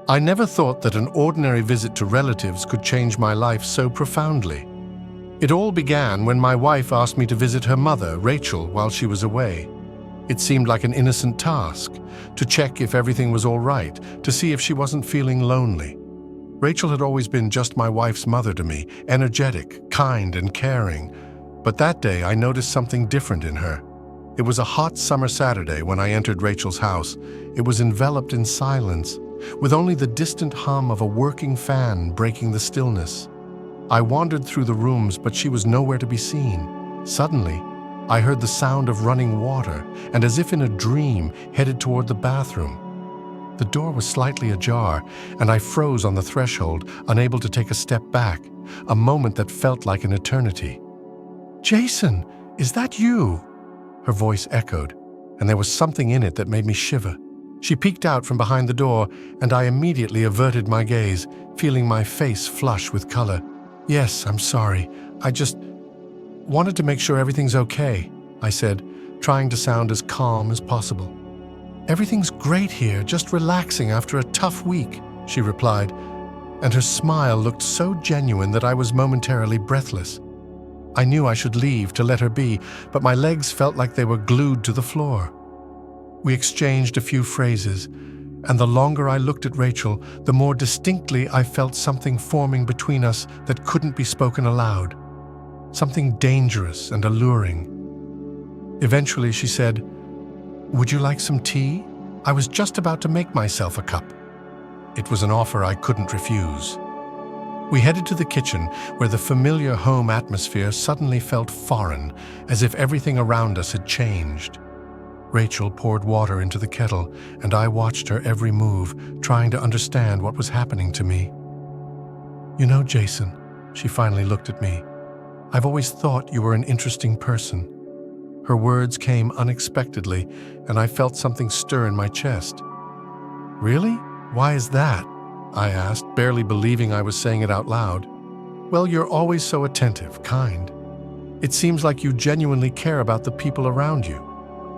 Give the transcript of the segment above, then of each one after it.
I never thought that an ordinary visit to relatives could change my life so profoundly. It all began when my wife asked me to visit her mother, Rachel, while she was away. It seemed like an innocent task, to check if everything was all right, to see if she wasn't feeling lonely. Rachel had always been just my wife's mother to me, energetic, kind, and caring. But that day I noticed something different in her. It was a hot summer Saturday when I entered Rachel's house. It was enveloped in silence, with only the distant hum of a working fan breaking the stillness. I wandered through the rooms, but she was nowhere to be seen. Suddenly, I heard the sound of running water, and as if in a dream, headed toward the bathroom. The door was slightly ajar, and I froze on the threshold, unable to take a step back, a moment that felt like an eternity. "Jason, is that you?" Her voice echoed, and there was something in it that made me shiver. She peeked out from behind the door, and I immediately averted my gaze, feeling my face flush with color. "Yes, I'm sorry. I just wanted to make sure everything's okay," I said, trying to sound as calm as possible. "Everything's great here, just relaxing after a tough week," she replied, and her smile looked so genuine that I was momentarily breathless. I knew I should leave to let her be, but my legs felt like they were glued to the floor. We exchanged a few phrases, and the longer I looked at Rachel, the more distinctly I felt something forming between us that couldn't be spoken aloud. Something dangerous and alluring. Eventually she said, "Would you like some tea?" I was just about to make myself a cup. It was an offer I couldn't refuse. We headed to the kitchen, where the familiar home atmosphere suddenly felt foreign, as if everything around us had changed. Rachel poured water into the kettle, and I watched her every move, trying to understand what was happening to me. "You know, Jason," she finally looked at me, "I've always thought you were an interesting person." Her words came unexpectedly, and I felt something stir in my chest. "Really? Why is that?" I asked, barely believing I was saying it out loud. "Well, you're always so attentive, kind. It seems like you genuinely care about the people around you."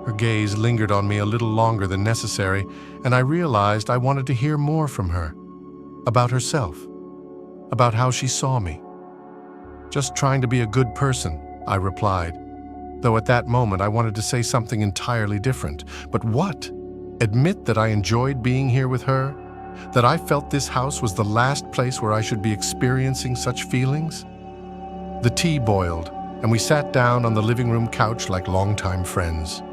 Her gaze lingered on me a little longer than necessary, and I realized I wanted to hear more from her. About herself. About how she saw me. "Just trying to be a good person," I replied, though at that moment I wanted to say something entirely different. But what? Admit that I enjoyed being here with her? That I felt this house was the last place where I should be experiencing such feelings? The tea boiled, and we sat down on the living room couch like longtime friends.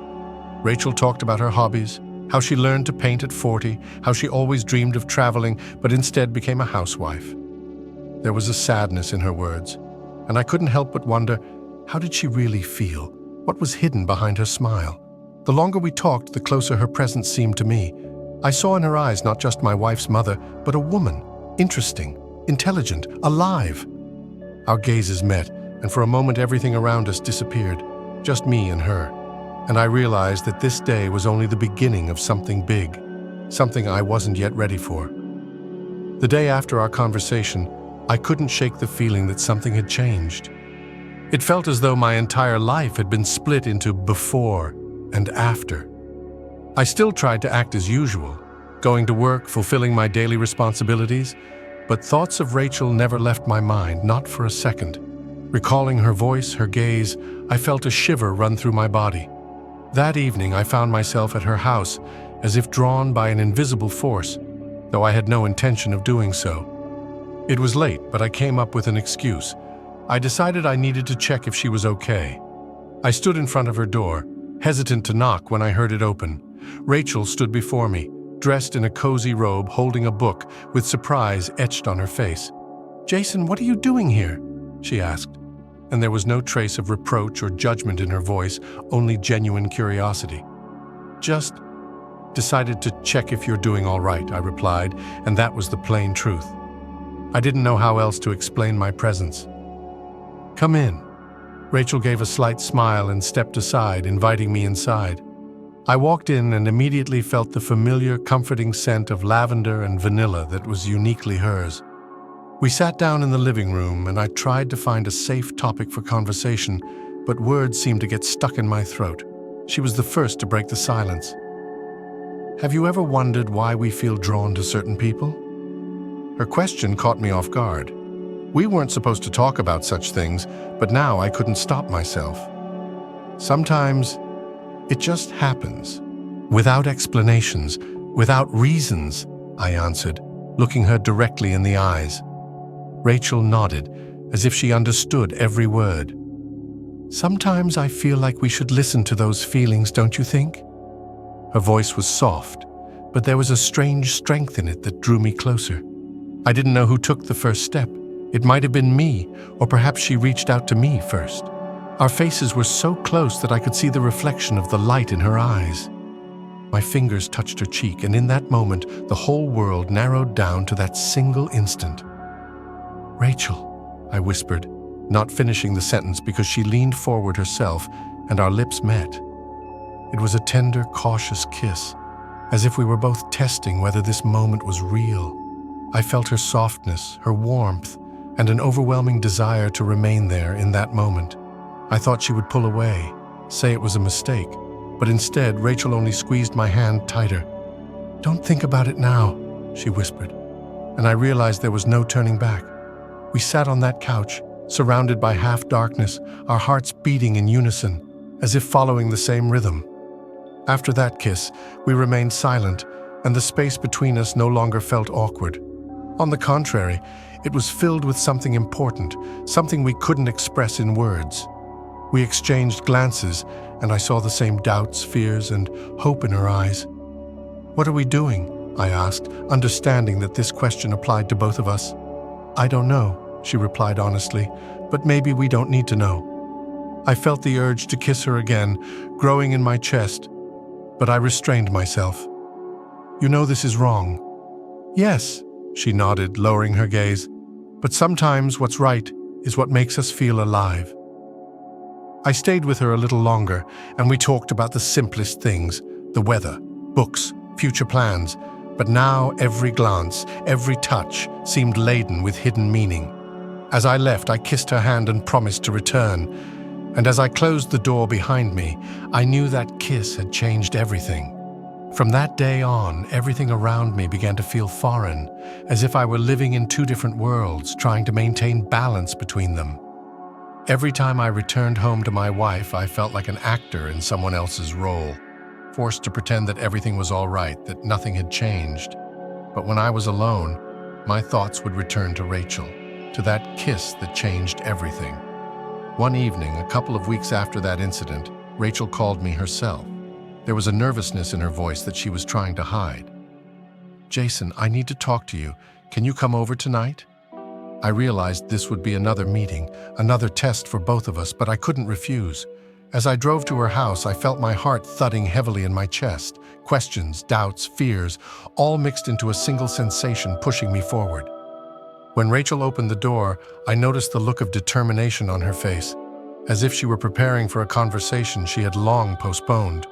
Rachel talked about her hobbies, how she learned to paint at 40, how she always dreamed of traveling, but instead became a housewife. There was a sadness in her words, and I couldn't help but wonder, how did she really feel? What was hidden behind her smile? The longer we talked, the closer her presence seemed to me. I saw in her eyes not just my wife's mother, but a woman, interesting, intelligent, alive. Our gazes met, and for a moment everything around us disappeared, just me and her. And I realized that this day was only the beginning of something big, something I wasn't yet ready for. The day after our conversation, I couldn't shake the feeling that something had changed. It felt as though my entire life had been split into before and after. I still tried to act as usual, going to work, fulfilling my daily responsibilities, but thoughts of Rachel never left my mind, not for a second. Recalling her voice, her gaze, I felt a shiver run through my body. That evening, I found myself at her house, as if drawn by an invisible force, though I had no intention of doing so. It was late, but I came up with an excuse. I decided I needed to check if she was okay. I stood in front of her door, hesitant to knock when I heard it open. Rachel stood before me, dressed in a cozy robe, holding a book, with surprise etched on her face. "Jason, what are you doing here?" she asked, and there was no trace of reproach or judgment in her voice, only genuine curiosity. "Just decided to check if you're doing all right," I replied, and that was the plain truth. I didn't know how else to explain my presence. "Come in." Rachel gave a slight smile and stepped aside, inviting me inside. I walked in and immediately felt the familiar, comforting scent of lavender and vanilla that was uniquely hers. We sat down in the living room, and I tried to find a safe topic for conversation, but words seemed to get stuck in my throat. She was the first to break the silence. "Have you ever wondered why we feel drawn to certain people?" Her question caught me off guard. We weren't supposed to talk about such things, but now I couldn't stop myself. Sometimes it just happens. Without explanations, without reasons, I answered, looking her directly in the eyes. Rachel nodded, as if she understood every word. Sometimes I feel like we should listen to those feelings, don't you think? Her voice was soft, but there was a strange strength in it that drew me closer. I didn't know who took the first step. It might have been me, or perhaps she reached out to me first. Our faces were so close that I could see the reflection of the light in her eyes. My fingers touched her cheek, and in that moment, the whole world narrowed down to that single instant. "Rachel," I whispered, not finishing the sentence because she leaned forward herself and our lips met. It was a tender, cautious kiss, as if we were both testing whether this moment was real. I felt her softness, her warmth, and an overwhelming desire to remain there in that moment. I thought she would pull away, say it was a mistake, but instead Rachel only squeezed my hand tighter. "Don't think about it now," she whispered, and I realized there was no turning back. We sat on that couch, surrounded by half-darkness, our hearts beating in unison, as if following the same rhythm. After that kiss, we remained silent, and the space between us no longer felt awkward. On the contrary, it was filled with something important, something we couldn't express in words. We exchanged glances, and I saw the same doubts, fears, and hope in her eyes. "What are we doing?" I asked, understanding that this question applied to both of us. "I don't know," she replied honestly, "but maybe we don't need to know." I felt the urge to kiss her again, growing in my chest, but I restrained myself. "You know this is wrong." "Yes," she nodded, lowering her gaze, "but sometimes what's right is what makes us feel alive." I stayed with her a little longer, and we talked about the simplest things, the weather, books, future plans, but now every glance, every touch seemed laden with hidden meaning. As I left, I kissed her hand and promised to return, and as I closed the door behind me, I knew that kiss had changed everything. From that day on, everything around me began to feel foreign, as if I were living in two different worlds, trying to maintain balance between them. Every time I returned home to my wife, I felt like an actor in someone else's role, forced to pretend that everything was all right, that nothing had changed. But when I was alone, my thoughts would return to Rachel, to that kiss that changed everything. One evening, a couple of weeks after that incident, Rachel called me herself. There was a nervousness in her voice that she was trying to hide. "Jason, I need to talk to you. Can you come over tonight?" I realized this would be another meeting, another test for both of us, but I couldn't refuse. As I drove to her house, I felt my heart thudding heavily in my chest. Questions, doubts, fears, all mixed into a single sensation pushing me forward. When Rachel opened the door, I noticed the look of determination on her face, as if she were preparing for a conversation she had long postponed.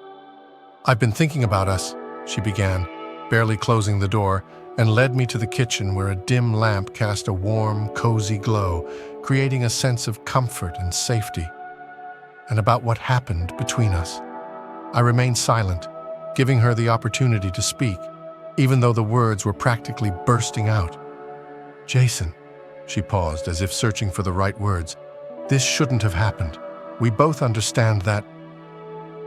"I've been thinking about us," she began, barely closing the door, and led me to the kitchen where a dim lamp cast a warm, cozy glow, creating a sense of comfort and safety. And about what happened between us. I remained silent, giving her the opportunity to speak, even though the words were practically bursting out. "Jason," she paused as if searching for the right words, "this shouldn't have happened. We both understand that."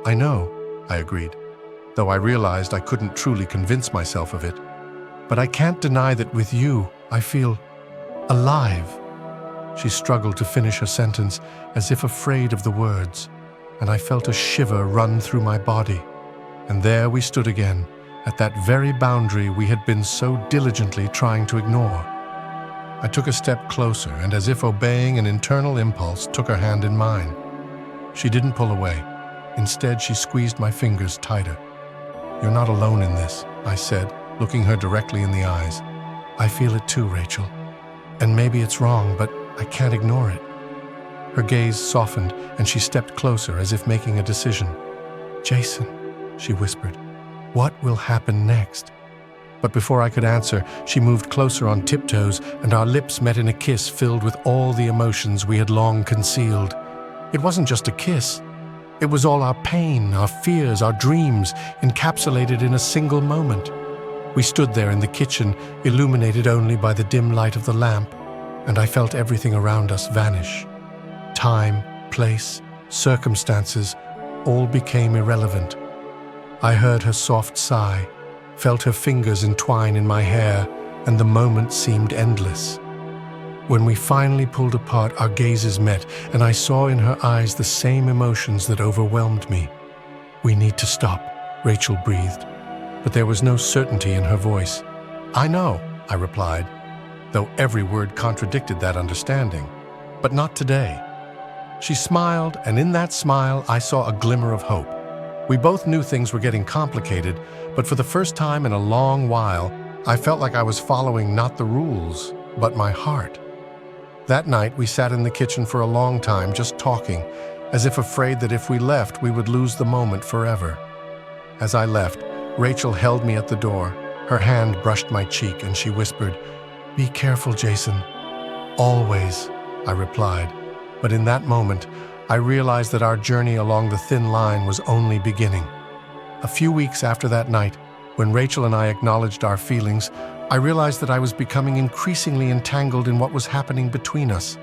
"I know," I agreed, though I realized I couldn't truly convince myself of it. "But I can't deny that with you, I feel alive." She struggled to finish her sentence, as if afraid of the words, and I felt a shiver run through my body. And there we stood again, at that very boundary we had been so diligently trying to ignore. I took a step closer, and as if obeying an internal impulse, took her hand in mine. She didn't pull away. Instead, she squeezed my fingers tighter. "You're not alone in this," I said, looking her directly in the eyes. "I feel it too, Rachel. And maybe it's wrong, but I can't ignore it." Her gaze softened, and she stepped closer as if making a decision. "Jason," she whispered, "what will happen next?" But before I could answer, she moved closer on tiptoes, and our lips met in a kiss filled with all the emotions we had long concealed. It wasn't just a kiss. It was all our pain, our fears, our dreams, encapsulated in a single moment. We stood there in the kitchen, illuminated only by the dim light of the lamp, and I felt everything around us vanish. Time, place, circumstances, all became irrelevant. I heard her soft sigh, felt her fingers entwine in my hair, and the moment seemed endless. When we finally pulled apart, our gazes met, and I saw in her eyes the same emotions that overwhelmed me. "We need to stop," Rachel breathed, but there was no certainty in her voice. "I know," I replied, though every word contradicted that understanding. "But not today." She smiled, and in that smile I saw a glimmer of hope. We both knew things were getting complicated, but for the first time in a long while, I felt like I was following not the rules, but my heart. That night, we sat in the kitchen for a long time, just talking, as if afraid that if we left, we would lose the moment forever. As I left, Rachel held me at the door. Her hand brushed my cheek, and she whispered, "Be careful, Jason." "Always," I replied. But in that moment, I realized that our journey along the thin line was only beginning. A few weeks after that night, when Rachel and I acknowledged our feelings, I realized that I was becoming increasingly entangled in what was happening between us.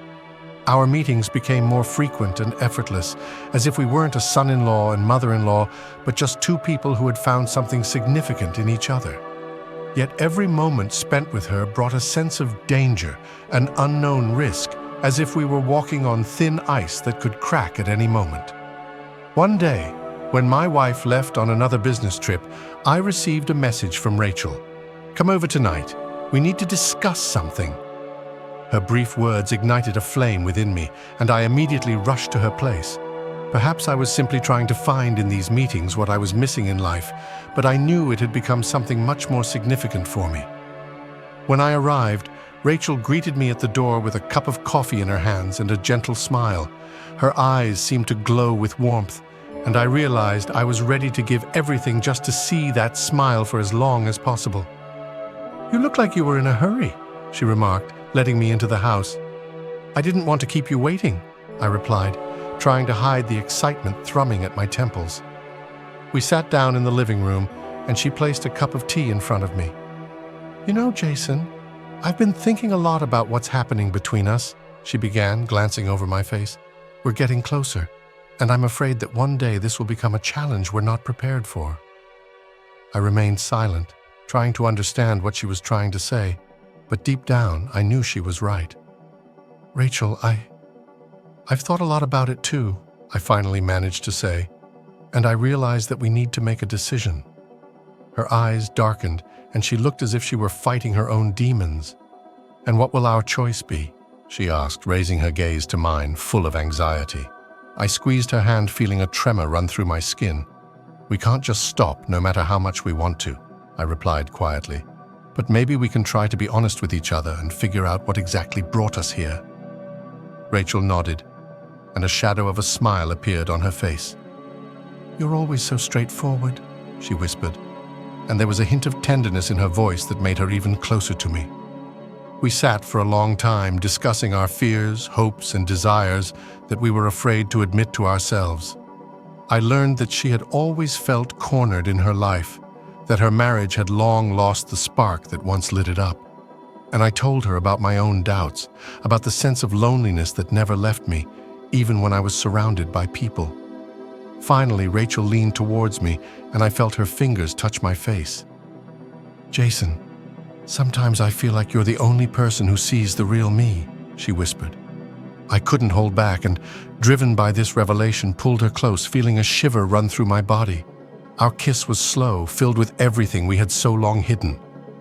Our meetings became more frequent and effortless, as if we weren't a son-in-law and mother-in-law, but just two people who had found something significant in each other. Yet every moment spent with her brought a sense of danger, an unknown risk, as if we were walking on thin ice that could crack at any moment. One day, when my wife left on another business trip, I received a message from Rachel. "Come over tonight. We need to discuss something." Her brief words ignited a flame within me, and I immediately rushed to her place. Perhaps I was simply trying to find in these meetings what I was missing in life, but I knew it had become something much more significant for me. When I arrived, Rachel greeted me at the door with a cup of coffee in her hands and a gentle smile. Her eyes seemed to glow with warmth, and I realized I was ready to give everything just to see that smile for as long as possible. "You look like you were in a hurry," she remarked, letting me into the house. "I didn't want to keep you waiting," I replied, trying to hide the excitement thrumming at my temples. We sat down in the living room, and she placed a cup of tea in front of me. "You know, Jason, I've been thinking a lot about what's happening between us," she began, glancing over my face. "We're getting closer, and I'm afraid that one day this will become a challenge we're not prepared for." I remained silent, trying to understand what she was trying to say, but deep down, I knew she was right. "Rachel, I've thought a lot about it too," I finally managed to say, "and I realized that we need to make a decision." Her eyes darkened, and she looked as if she were fighting her own demons. "And what will our choice be?" she asked, raising her gaze to mine, full of anxiety. I squeezed her hand, feeling a tremor run through my skin. "We can't just stop, no matter how much we want to," I replied quietly. "But maybe we can try to be honest with each other and figure out what exactly brought us here." Rachel nodded, and a shadow of a smile appeared on her face. "You're always so straightforward," she whispered, and there was a hint of tenderness in her voice that made her even closer to me. We sat for a long time, discussing our fears, hopes, and desires that we were afraid to admit to ourselves. I learned that she had always felt cornered in her life, that her marriage had long lost the spark that once lit it up. And I told her about my own doubts, about the sense of loneliness that never left me, even when I was surrounded by people. Finally, Rachel leaned towards me, and I felt her fingers touch my face. "Jason, sometimes I feel like you're the only person who sees the real me," she whispered. I couldn't hold back, and, driven by this revelation, pulled her close, feeling a shiver run through my body. Our kiss was slow, filled with everything we had so long hidden.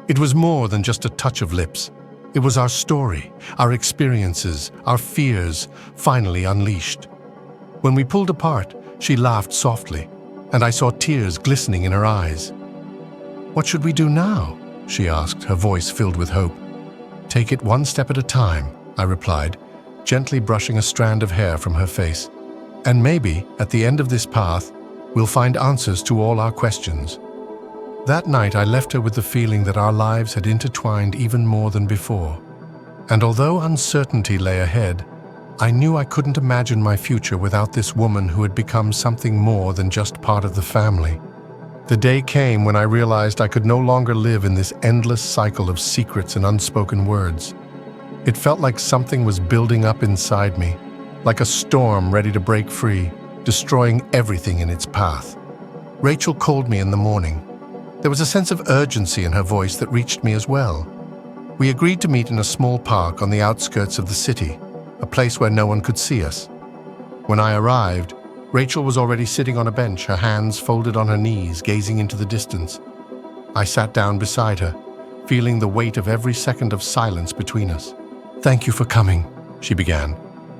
It was more than just a touch of lips. It was our story, our experiences, our fears, finally unleashed. When we pulled apart, she laughed softly, and I saw tears glistening in her eyes. "What should we do now?" she asked, her voice filled with hope. "Take it one step at a time," I replied, gently brushing a strand of hair from her face. "And maybe, at the end of this path, we'll find answers to all our questions." That night, I left her with the feeling that our lives had intertwined even more than before. And although uncertainty lay ahead, I knew I couldn't imagine my future without this woman who had become something more than just part of the family. The day came when I realized I could no longer live in this endless cycle of secrets and unspoken words. It felt like something was building up inside me, like a storm ready to break free, destroying everything in its path. Rachel called me in the morning. There was a sense of urgency in her voice that reached me as well. We agreed to meet in a small park on the outskirts of the city, a place where no one could see us. When I arrived, Rachel was already sitting on a bench, her hands folded on her knees, gazing into the distance. I sat down beside her, feeling the weight of every second of silence between us. "Thank you for coming," she began,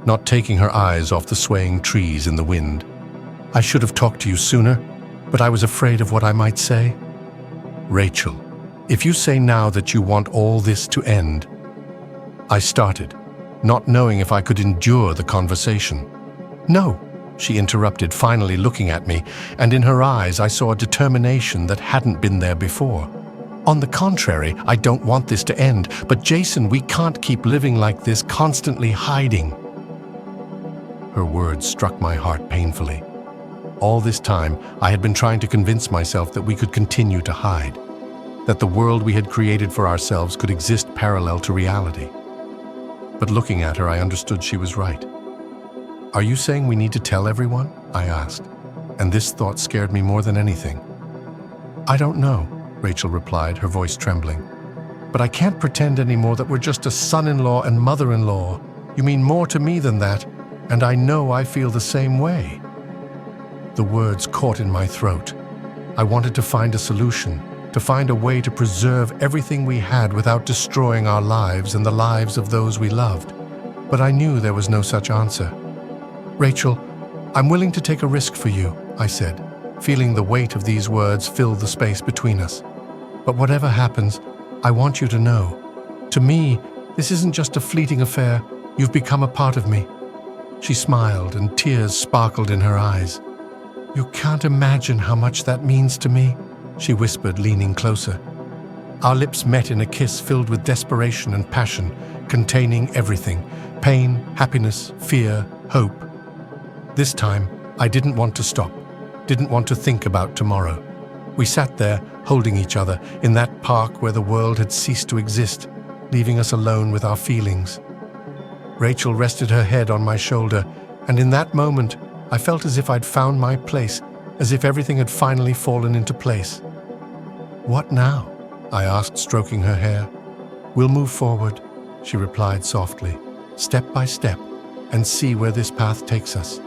not taking her eyes off the swaying trees in the wind. "I should have talked to you sooner, but I was afraid of what I might say." "Rachel, if you say now that you want all this to end..." I started, not knowing if I could endure the conversation. "No," she interrupted, finally looking at me, and in her eyes I saw a determination that hadn't been there before. "On the contrary, I don't want this to end, but Jason, we can't keep living like this, constantly hiding." Her words struck my heart painfully. All this time, I had been trying to convince myself that we could continue to hide, that the world we had created for ourselves could exist parallel to reality. But looking at her, I understood she was right. "Are you saying we need to tell everyone?" I asked, and this thought scared me more than anything. "I don't know," Rachel replied, her voice trembling. "But I can't pretend anymore that we're just a son-in-law and mother-in-law. You mean more to me than that, and I know I feel the same way." The words caught in my throat. I wanted to find a solution, to find a way to preserve everything we had without destroying our lives and the lives of those we loved. But I knew there was no such answer. "Rachel, I'm willing to take a risk for you," I said, feeling the weight of these words fill the space between us. "But whatever happens, I want you to know. To me, this isn't just a fleeting affair. You've become a part of me." She smiled, and tears sparkled in her eyes. "You can't imagine how much that means to me," she whispered, leaning closer. Our lips met in a kiss filled with desperation and passion, containing everything: pain, happiness, fear, hope. This time, I didn't want to stop, didn't want to think about tomorrow. We sat there, holding each other, in that park where the world had ceased to exist, leaving us alone with our feelings. Rachel rested her head on my shoulder, and in that moment, I felt as if I'd found my place, as if everything had finally fallen into place. "What now?" I asked, stroking her hair. "We'll move forward," she replied softly, "step by step, and see where this path takes us."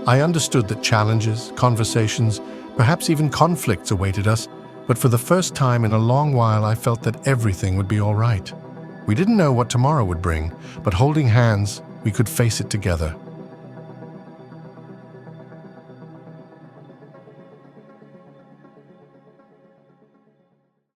I understood that challenges, conversations, perhaps even conflicts awaited us, but for the first time in a long while I felt that everything would be all right. We didn't know what tomorrow would bring, but holding hands, we could face it together.